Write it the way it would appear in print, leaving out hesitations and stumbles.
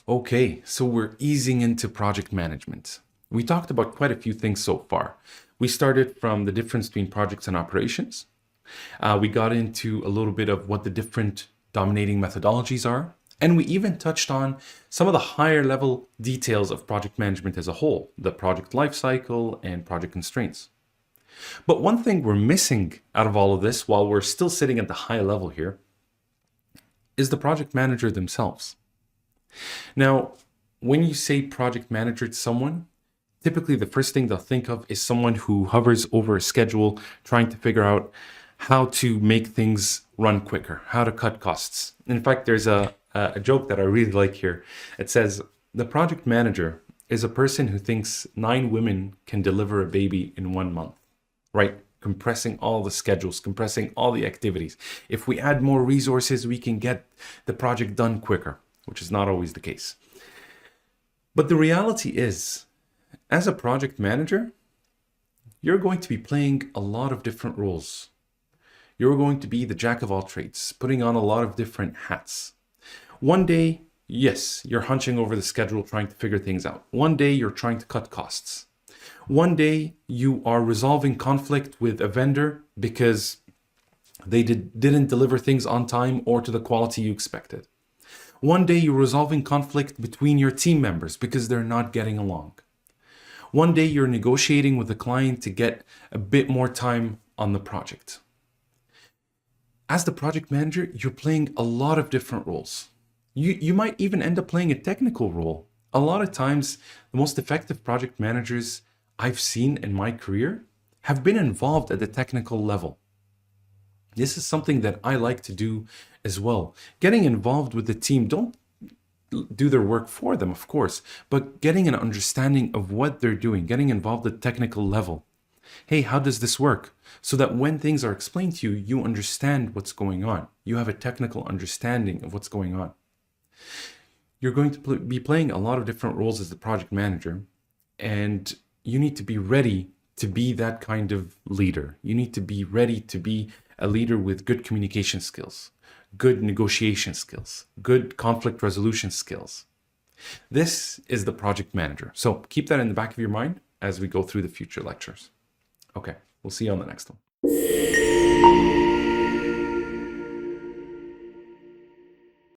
Okay, so we're easing into project management. We talked about quite a few things so far. We started from the difference between projects and operations. We got into a little bit of what the different dominating methodologies are. And we even touched on some of the higher level details of project management as a whole, the project lifecycle and project constraints. But one thing we're missing out of all of this, while we're still sitting at the high level here, is the project manager themselves. Now, when you say project manager to someone, typically the first thing they'll think of is someone who hovers over a schedule trying to figure out how to make things run quicker, how to cut costs. In fact, there's a joke that I really like here. It says, the project manager is a person who thinks 9 women can deliver a baby in 1 month, right? Compressing all the schedules, compressing all the activities. If we add more resources, we can get the project done quicker, which is not always the case. But the reality is, as a project manager, you're going to be playing a lot of different roles. You're going to be the jack of all trades, putting on a lot of different hats. One day, yes, you're hunching over the schedule trying to figure things out. One day, you're trying to cut costs. One day, you are resolving conflict with a vendor because they didn't deliver things on time or to the quality you expected. One day, you're resolving conflict between your team members because they're not getting along. One day, you're negotiating with the client to get a bit more time on the project. As the project manager, you're playing a lot of different roles. You might even end up playing a technical role. A lot of times, the most effective project managers I've seen in my career have been involved at the technical level. This is something that I like to do as well. Getting involved with the team, don't do their work for them, of course, but getting an understanding of what they're doing, getting involved at technical level. Hey, how does this work? So that when things are explained to you, you understand what's going on. You have a technical understanding of what's going on. You're going to be playing a lot of different roles as the project manager, and you need to be ready to be that kind of leader. You need to be ready to be a leader with good communication skills, good negotiation skills, good conflict resolution skills. This is the project manager. So keep that in the back of your mind as we go through the future lectures. Okay, we'll see you on the next one.